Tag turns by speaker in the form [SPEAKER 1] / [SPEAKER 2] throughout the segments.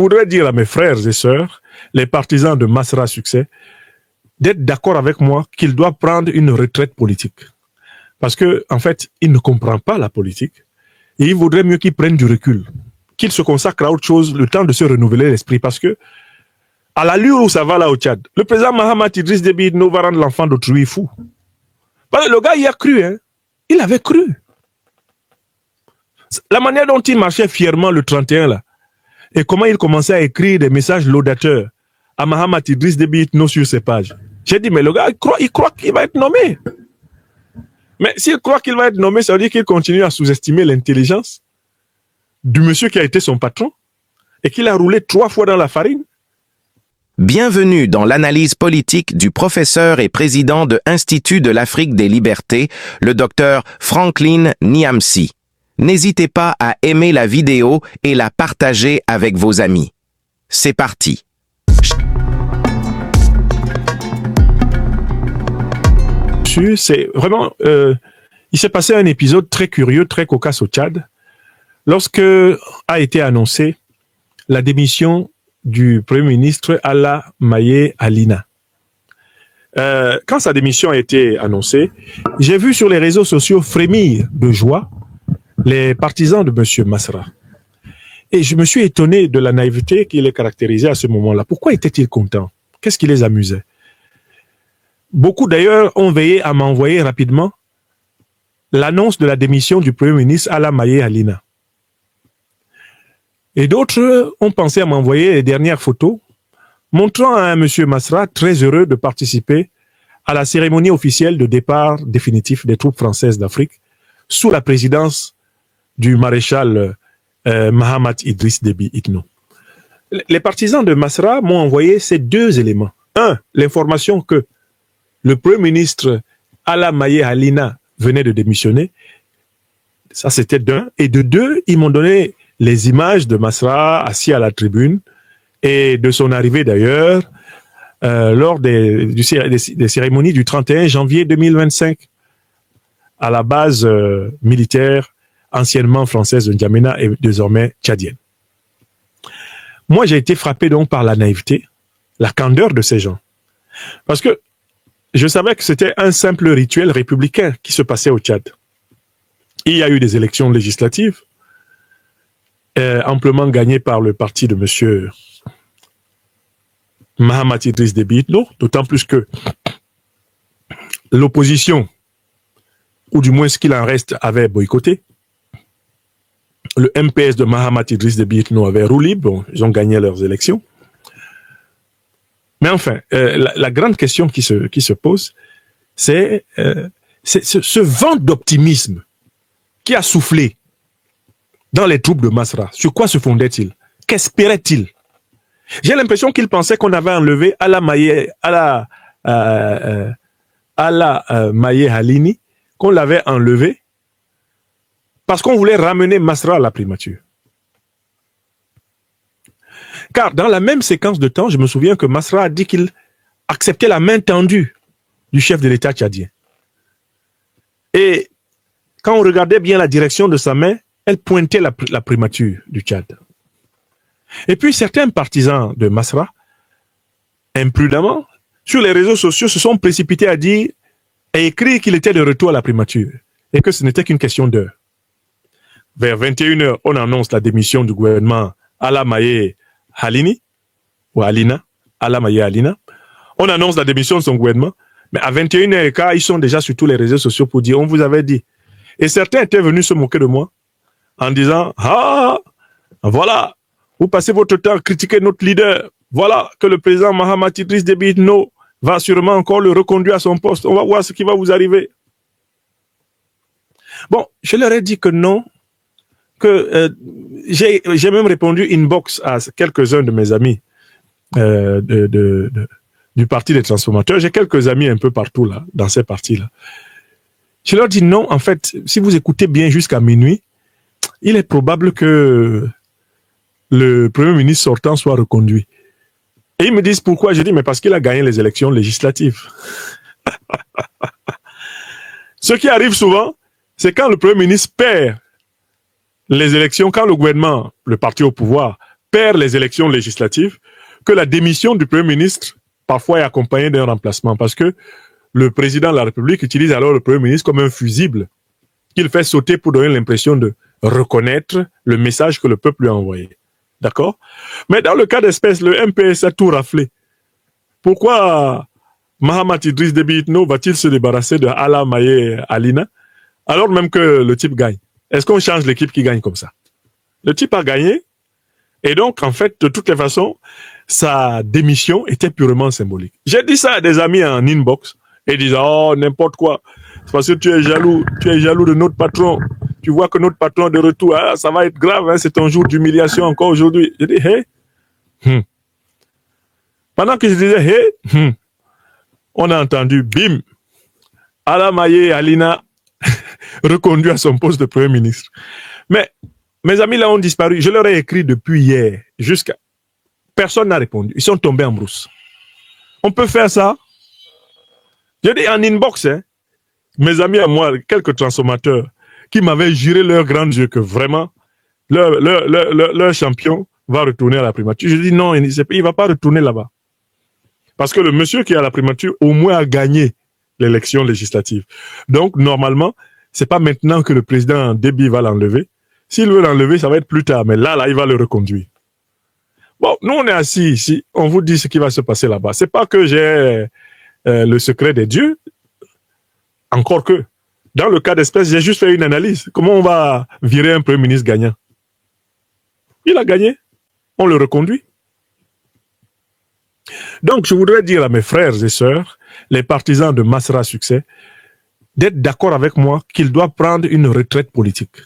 [SPEAKER 1] Je voudrais dire à mes frères et sœurs, les partisans de Masra Succès, d'être d'accord avec moi qu'il doit prendre une retraite politique. Parce que, en fait, il ne comprend pas la politique. Et il vaudrait mieux qu'il prenne du recul, qu'il se consacre à autre chose, le temps de se renouveler l'esprit. Parce que, à l'allure où ça va là au Tchad, le président Mahamat Idriss Déby Itno va rendre l'enfant d'autrui fou. Parce que le gars, il a cru, hein. Il avait cru. La manière dont il marchait fièrement le 31, là, et comment il commençait à écrire des messages laudateurs à Mahamat Idriss Déby Itno sur ses pages. J'ai dit, mais le gars, il croit qu'il va être nommé. Mais s'il croit qu'il va être nommé, ça veut dire qu'il continue à sous-estimer l'intelligence du monsieur qui a été son patron et qu'il a roulé 3 fois dans la farine.
[SPEAKER 2] Bienvenue dans l'analyse politique du professeur et président de Institut de l'Afrique des Libertés, le docteur Franklin Niamsi. N'hésitez pas à aimer la vidéo et la partager avec vos amis. C'est parti.
[SPEAKER 1] C'est vraiment, il s'est passé un épisode très curieux, très cocasse au Tchad, lorsque a été annoncée la démission du Premier ministre Alla Maye Alina. Quand sa démission a été annoncée, j'ai vu sur les réseaux sociaux frémir de joie les partisans de M. Masra. Et je me suis étonné de la naïveté qui les caractérisait à ce moment-là. Pourquoi étaient-ils contents? Qu'est-ce qui les amusait? Beaucoup d'ailleurs ont veillé à m'envoyer rapidement l'annonce de la démission du Premier ministre Alla Maye Alina. Et d'autres ont pensé à m'envoyer les dernières photos montrant à M. Masra très heureux de participer à la cérémonie officielle de départ définitif des troupes françaises d'Afrique sous la présidence du maréchal Mahamat Idriss Déby Itno. Les partisans de Masra m'ont envoyé ces 2 éléments. 1, l'information que le Premier ministre Alla Maye Alina venait de démissionner. Ça, c'était d'un. Et de 2, ils m'ont donné les images de Masra assis à la tribune et de son arrivée d'ailleurs lors des cérémonies du 31 janvier 2025 à la base militaire anciennement française de N'Djamena et désormais tchadienne. Moi, j'ai été frappé donc par la naïveté, la candeur de ces gens. Parce que je savais que c'était un simple rituel républicain qui se passait au Tchad. Il y a eu des élections législatives, amplement gagnées par le parti de M. Mahamat Idriss Déby Itno, d'autant plus que l'opposition, ou du moins ce qu'il en reste, avait boycotté. Le MPS de Mahamat Idriss Déby Itno avait roulé, bon, ils ont gagné leurs élections. Mais enfin, la grande question qui se pose, c'est ce vent d'optimisme qui a soufflé dans les troupes de Masra. Sur quoi se fondait-il? Qu'espérait-il? J'ai l'impression qu'il pensait qu'on avait enlevé Alla Maye Alini, qu'on l'avait enlevé parce qu'on voulait ramener Masra à la primature. Car dans la même séquence de temps, je me souviens que Masra a dit qu'il acceptait la main tendue du chef de l'État tchadien. Et quand on regardait bien la direction de sa main, elle pointait la primature du Tchad. Et puis certains partisans de Masra, imprudemment, sur les réseaux sociaux, se sont précipités à dire et écrire qu'il était de retour à la primature et que ce n'était qu'une question d'heure. Vers 21h, on annonce la démission du gouvernement Alla Maye Alini, ou Alina, Alla Maye Alina. On annonce la démission de son gouvernement, mais à 21h15, ils sont déjà sur tous les réseaux sociaux pour dire, on vous avait dit. Et certains étaient venus se moquer de moi en disant, ah, voilà, vous passez votre temps à critiquer notre leader. Voilà que le président Mahamat Idriss Déby Itno va sûrement encore le reconduire à son poste. On va voir ce qui va vous arriver. Bon, je leur ai dit que non, que j'ai même répondu inbox à quelques-uns de mes amis du Parti des transformateurs. J'ai quelques amis un peu partout là, dans ces partis-là. Je leur dis non, en fait, si vous écoutez bien jusqu'à minuit, il est probable que le Premier ministre sortant soit reconduit. Et ils me disent pourquoi. Je dis, mais parce qu'il a gagné les élections législatives. Ce qui arrive souvent, c'est quand le Premier ministre perd les élections, quand le gouvernement, le parti au pouvoir, perd les élections législatives, que la démission du Premier ministre parfois est accompagnée d'un remplacement, parce que le président de la République utilise alors le Premier ministre comme un fusible qu'il fait sauter pour donner l'impression de reconnaître le message que le peuple lui a envoyé. D'accord? Mais dans le cas d'espèce, le MPS a tout raflé. Pourquoi Mahamat Idriss Déby Itno va-t-il se débarrasser de Ala Maye Alina alors même que le type gagne? Est-ce qu'on change l'équipe qui gagne comme ça? Le type a gagné et donc, en fait, de toutes les façons, sa démission était purement symbolique. J'ai dit ça à des amis en inbox et ils disent « Oh, n'importe quoi. C'est parce que tu es jaloux de notre patron. Tu vois que notre patron est de retour, ah, ça va être grave, hein, c'est ton jour d'humiliation encore aujourd'hui. » J'ai dit « Hey. Pendant que je disais « Hey. On a entendu, bim, Ala Maye Alina reconduit à son poste de Premier ministre. Mais mes amis là ont disparu. Je leur ai écrit depuis hier jusqu'à... Personne n'a répondu. Ils sont tombés en brousse. On peut faire ça. Je dis en inbox, hein, mes amis à moi, quelques transformateurs, qui m'avaient juré leurs grands yeux que vraiment, leur champion va retourner à la primature. Je dis non, il ne va pas retourner là-bas. Parce que le monsieur qui est à la primature, au moins, a gagné l'élection législative. Donc, normalement, c'est pas maintenant que le président Déby va l'enlever. S'il veut l'enlever, ça va être plus tard. Mais là, il va le reconduire. Bon, nous, on est assis ici. On vous dit ce qui va se passer là-bas. C'est pas que j'ai le secret des dieux. Encore que, dans le cas d'espèce, j'ai juste fait une analyse. Comment on va virer un Premier ministre gagnant? Il a gagné. On le reconduit. Donc, je voudrais dire à mes frères et sœurs, les partisans de Masra Succès, d'être d'accord avec moi qu'il doit prendre une retraite politique.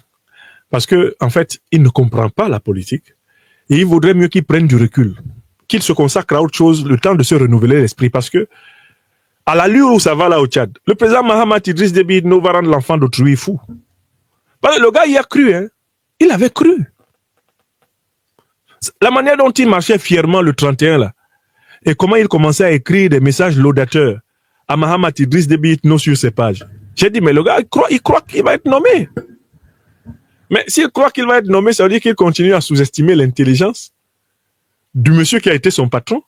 [SPEAKER 1] Parce que, en fait, il ne comprend pas la politique. Et il vaudrait mieux qu'il prenne du recul. Qu'il se consacre à autre chose, le temps de se renouveler l'esprit. Parce que, à l'allure où ça va là au Tchad, le président Mahamat Idriss Déby Itno va rendre l'enfant d'autrui fou. Parce que le gars, il a cru, hein. Il avait cru. La manière dont il marchait fièrement le 31 là, et comment il commençait à écrire des messages laudateurs à Mahamat Idriss Déby Itno sur ses pages. J'ai dit, mais le gars, il croit qu'il va être nommé. Mais s'il croit qu'il va être nommé, ça veut dire qu'il continue à sous-estimer l'intelligence du monsieur qui a été son patron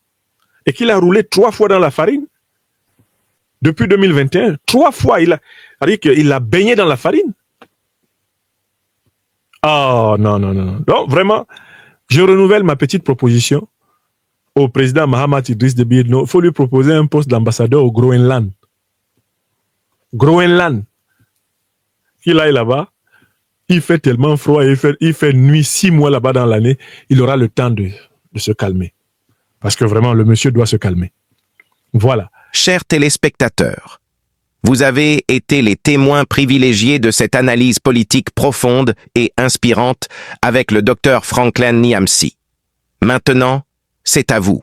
[SPEAKER 1] et qu'il a roulé 3 fois dans la farine. Depuis 2021, 3 fois, il a baigné dans la farine. Oh, non. Donc, vraiment, je renouvelle ma petite proposition au président Mahamat Idriss Déby Itno. Il faut lui proposer un poste d'ambassadeur au Groenland. Groenland. Il aille là-bas. Il fait tellement froid, il fait nuit 6 mois là-bas dans l'année. Il aura le temps de se calmer. Parce que vraiment, le monsieur doit se calmer. Voilà.
[SPEAKER 2] Chers téléspectateurs, vous avez été les témoins privilégiés de cette analyse politique profonde et inspirante avec le docteur Franklin Niamsi. Maintenant, c'est à vous.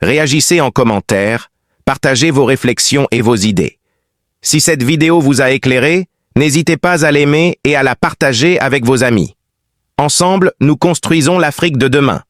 [SPEAKER 2] Réagissez en commentaire, partagez vos réflexions et vos idées. Si cette vidéo vous a éclairé, n'hésitez pas à l'aimer et à la partager avec vos amis. Ensemble, nous construisons l'Afrique de demain.